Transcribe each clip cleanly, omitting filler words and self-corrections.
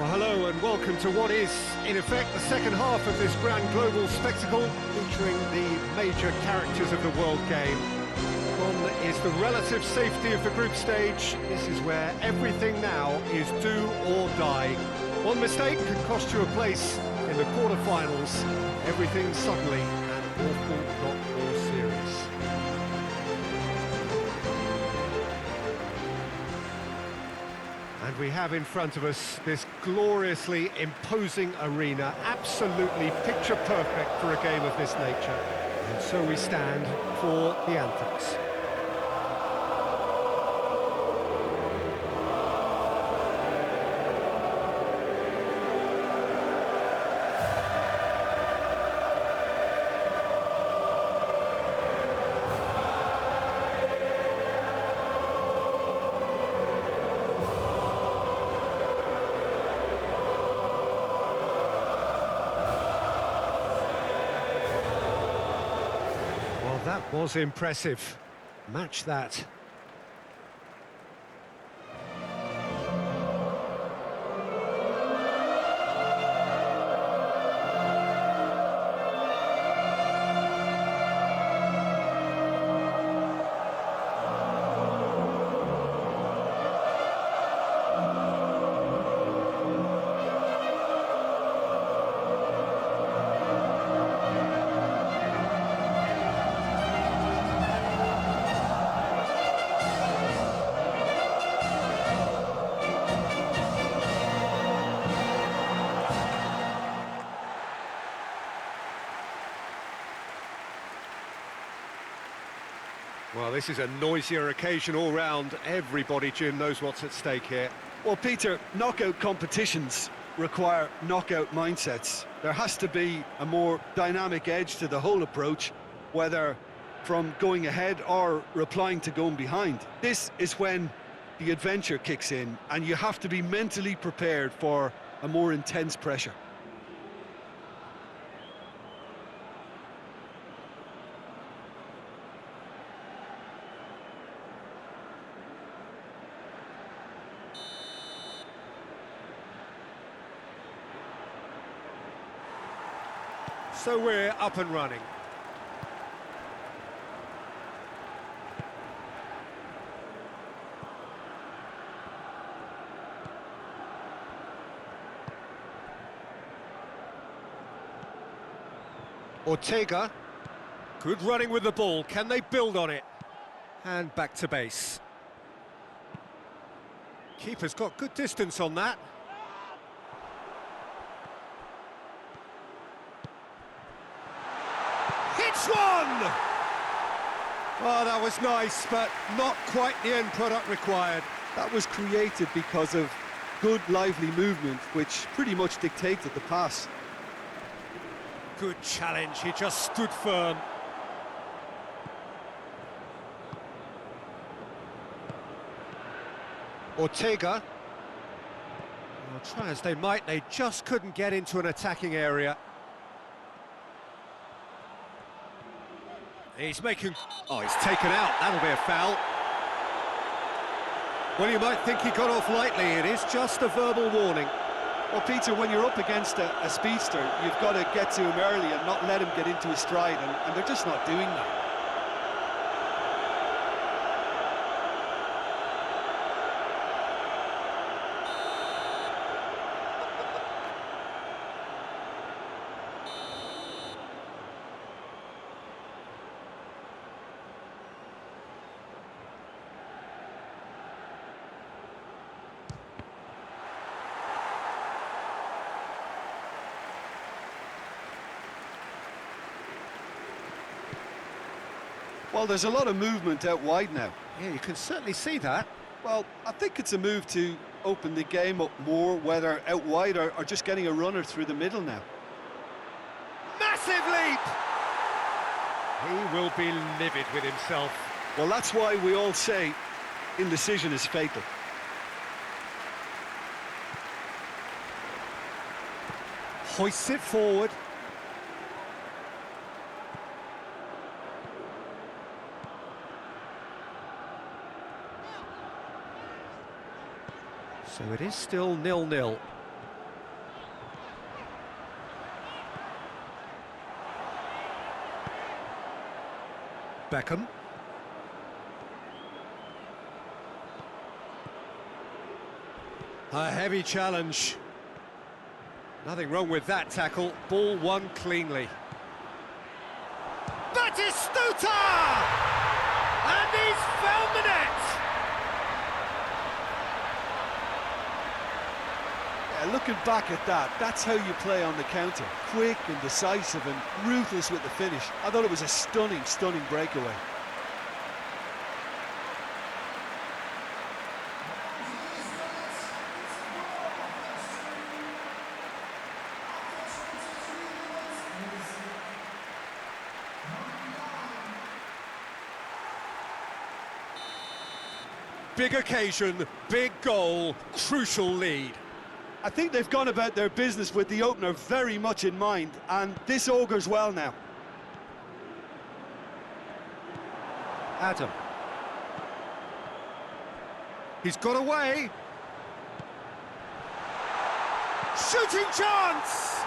Well, hello and welcome to what is, in effect, the second half of this grand global spectacle featuring the major characters of the world game. One is the relative safety of the group stage. This is where everything now is do or die. One mistake could cost you a place in the quarter-finals. Everything suddenly an awful lot more serious. And we have in front of us this gloriously imposing arena, absolutely picture perfect for a game of this nature. And so we stand for the anthems. That was impressive. Match that. Well, this is a noisier occasion all round. Everybody, Jim, knows what's at stake here. Well, Peter, knockout competitions require knockout mindsets. There has to be a more dynamic edge to the whole approach, whether from going ahead or replying to going behind. This is when the adventure kicks in, and you have to be mentally prepared for a more intense pressure. So we're up and running. Ortega. Good running with the ball. Can they build on it? And back to base. Keeper's got good distance on that. One! Oh, that was nice, but not quite the end product required. That was created because of good, lively movement, which pretty much dictated the pass. Good challenge, he just stood firm. Ortega. Well, try as they might, they just couldn't get into an attacking area. He's making... Oh, he's taken out. That'll be a foul. Well, you might think he got off lightly. It is just a verbal warning. Well, Peter, when you're up against a speedster, you've got to get to him early and not let him get into his stride, and they're just not doing that. Well, there's a lot of movement out wide now. Yeah, you can certainly see that. Well, I think it's a move to open the game up more, whether out wide or just getting a runner through the middle now. Massive leap! He will be livid with himself. Well, that's why we all say indecision is fatal. Hoists it forward. So it is still 0-0. Beckham. A heavy challenge. Nothing wrong with that tackle. Ball won cleanly. Batistuta! And he's found the net! Yeah, looking back at that, that's how you play on the counter. Quick and decisive and ruthless with the finish. I thought it was a stunning, stunning breakaway. Big occasion, big goal, crucial lead. I think they've gone about their business with the opener very much in mind, and this augurs well now. Adam. He's got away. Shooting chance!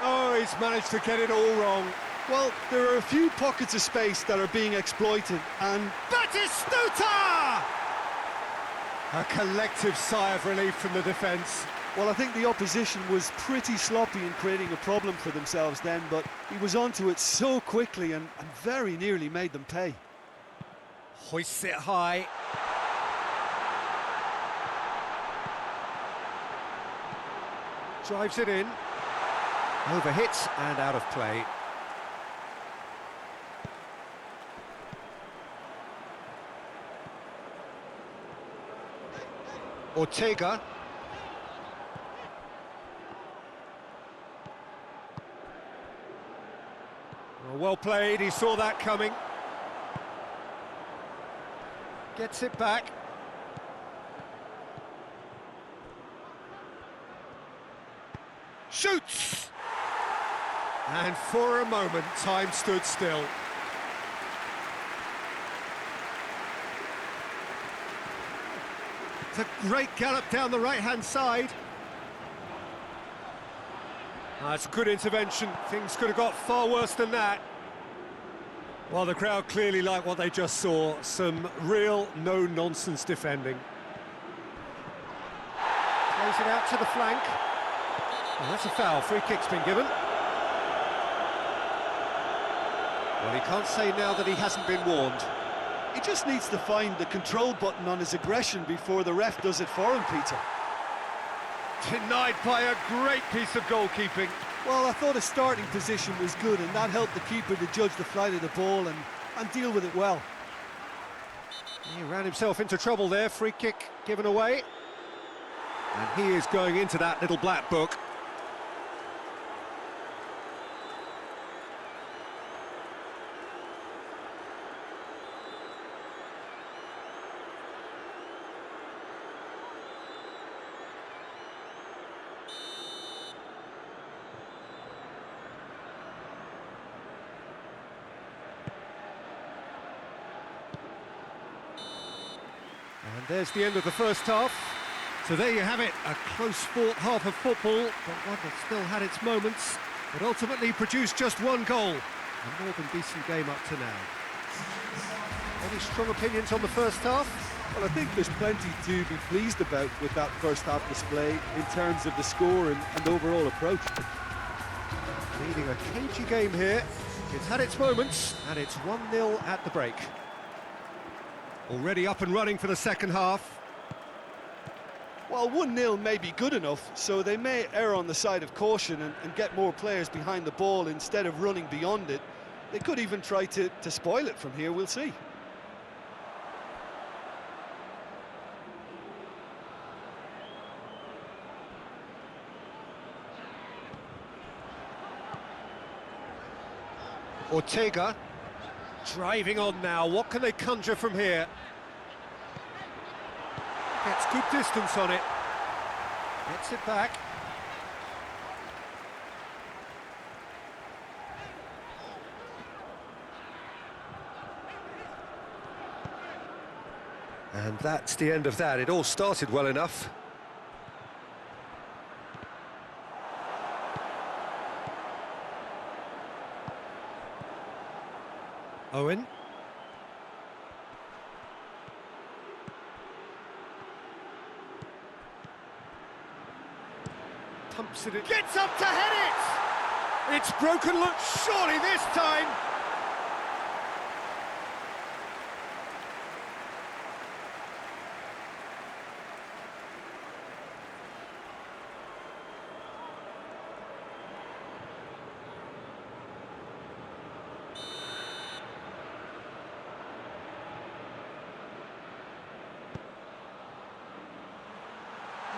Oh, he's managed to get it all wrong. Well, there are a few pockets of space that are being exploited, and Batistuta! A collective sigh of relief from the defence. well, I think the opposition was pretty sloppy in creating a problem for themselves then, but he was onto it so quickly and very nearly made them pay. Hoists it high. Drives it in. Overhits and out of play. Ortega. Well played, he saw that coming. Gets it back. Shoots! And for a moment, time stood still. It's a great gallop down the right-hand side. That's a good intervention. Things could have got far worse than that. Well, the crowd clearly like what they just saw. Some real no-nonsense defending. Plays it out to the flank. Oh, that's a foul. Free kick's been given. Well, he can't say now that he hasn't been warned. He just needs to find the control button on his aggression before the ref does it for him, Peter. Denied by a great piece of goalkeeping. Well, I thought his starting position was good, and that helped the keeper to judge the flight of the ball and deal with it well. He ran himself into trouble there. Free kick given away. And he is going into that little black book. And there's the end of the first half. So there you have it, a close-fought half of football, but one that still had its moments, but ultimately produced just one goal. A more than decent game up to now. Any strong opinions on the first half? Well, I think there's plenty to be pleased about with that first half display in terms of the score and overall approach. Leading a cagey game here. It's had its moments, and it's 1-0 at the break. Already up and running for the second half. Well, 1-0 may be good enough, so they may err on the side of caution and get more players behind the ball instead of running beyond it. They could even try to spoil it from here, we'll see. Ortega driving on now. What can they conjure from here? Gets good distance on it. Gets it back. And that's the end of that. It all started well enough. Owen. Pumps it in. Gets up to head it! It's broken, look, surely this time!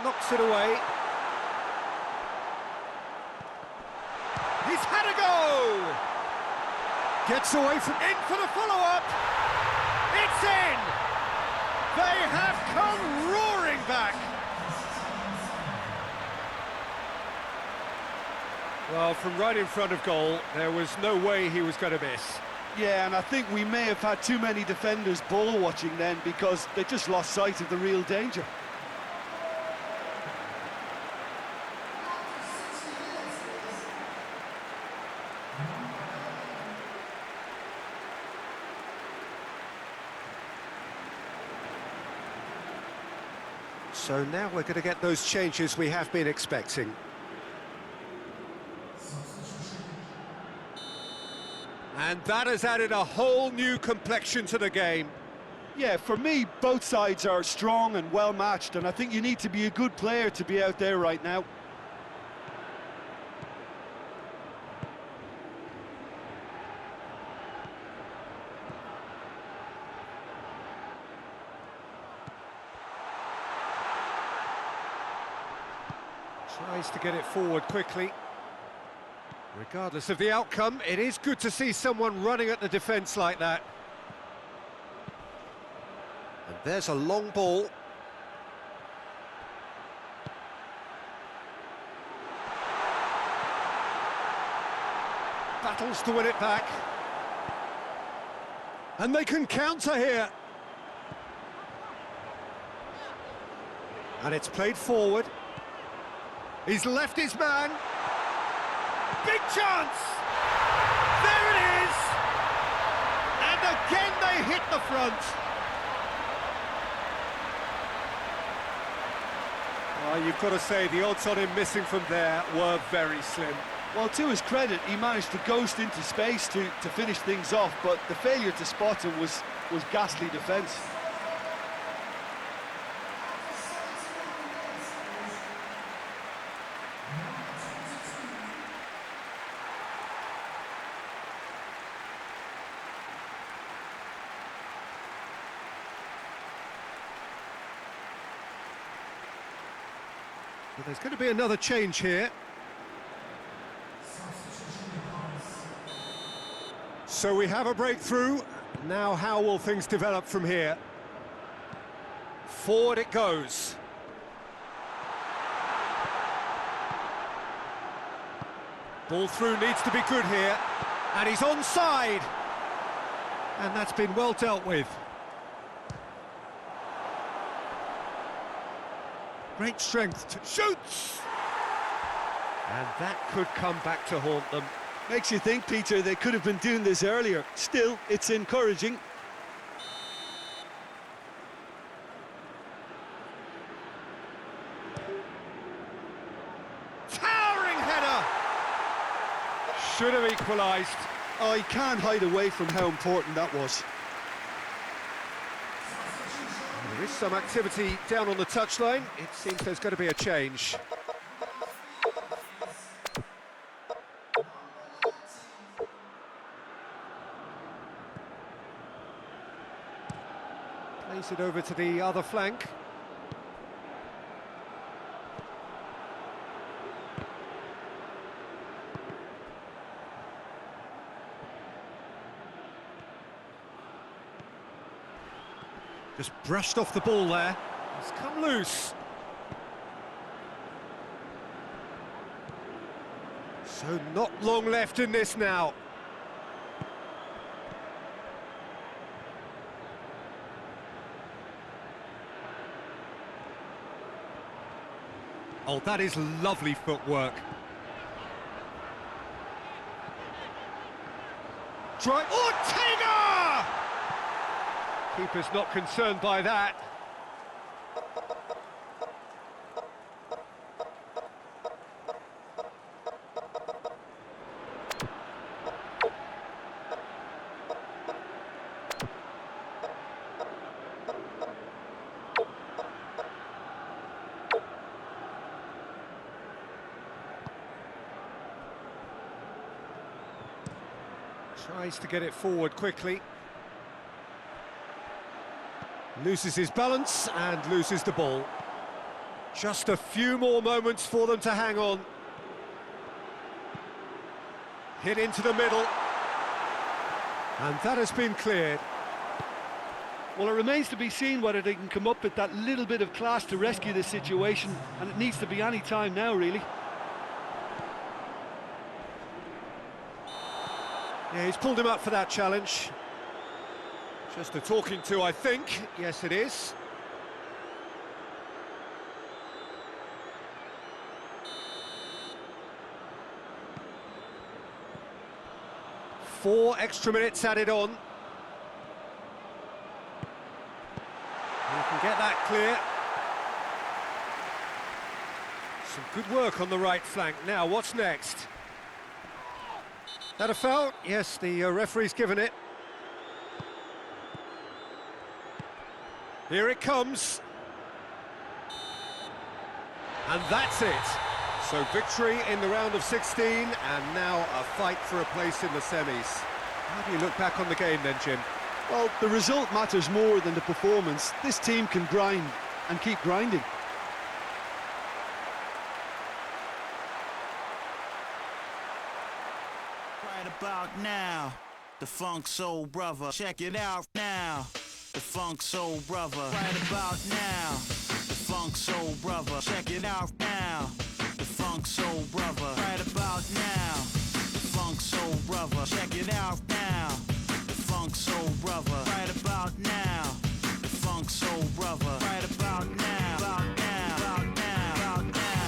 Knocks it away. He's had a go! Gets away from... In for the follow-up! It's in! They have come roaring back! Well, from right in front of goal, there was no way he was going to miss. Yeah, and I think we may have had too many defenders ball watching then because they just lost sight of the real danger. So now we're going to get those changes we have been expecting. And that has added a whole new complexion to the game. Yeah, for me, both sides are strong and well matched, and I think you need to be a good player to be out there right now. Tries to get it forward quickly. Regardless of the outcome, it is good to see someone running at the defence like that. And there's a long ball. Battles to win it back. And they can counter here. And it's played forward. He's left his man. Big chance! There it is! And again they hit the front. Well, you've got to say the odds on him missing from there were very slim. Well, to his credit, he managed to ghost into space to finish things off, but the failure to spot him was ghastly defence. But there's going to be another change here. So we have a breakthrough. Now how will things develop from here? Forward it goes. Ball through needs to be good here. And he's onside. And that's been well dealt with. Great strength to shoots! And that could come back to haunt them. Makes you think, Peter, they could have been doing this earlier. Still, it's encouraging. Towering header! Should have equalised. I can't hide away from how important that was. There is some activity down on the touchline. It seems there's going to be a change. Plays it over to the other flank. Just brushed off the ball there. It's come loose. So not long left in this now. Oh, that is lovely footwork. Try. Ortega! Keeper's not concerned by that. Tries to get it forward quickly. Loses his balance and loses the ball. Just a few more moments for them to hang on. Hit into the middle. And that has been cleared. Well, it remains to be seen whether they can come up with that little bit of class to rescue this situation, and it needs to be any time now, really. Yeah, he's pulled him up for that challenge. Just a talking to, I think. Yes, it is. Four extra minutes added on. You can get that clear. Some good work on the right flank. Now, what's next? That a foul? Yes, the referee's given it. Here it comes. And that's it. So victory in the round of 16, and now a fight for a place in the semis. How do you look back on the game then, Jim? Well, the result matters more than the performance. This team can grind and keep grinding. Right about now, the Funk Soul Brother. Check it out now, the Funk Soul Brother. Right about now, the Funk Soul Brother. Check it out now, the Funk Soul Brother. Right about now, the Funk Soul Brother. Check it out now, the Funk Soul Brother. Right about now, the Funk Soul Brother. Right about now, about now, about now, about now.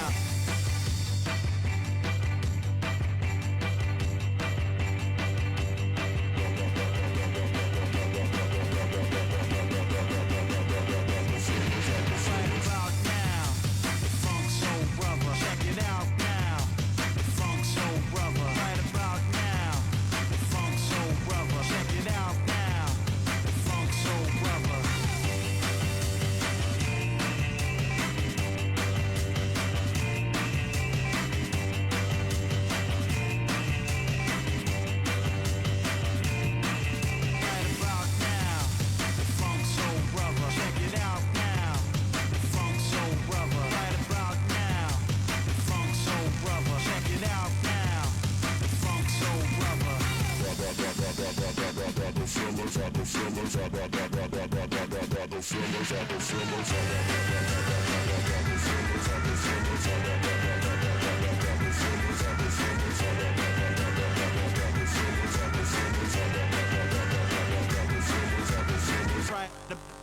Right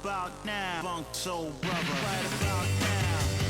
about now, Funk Soul Brother. Right about now.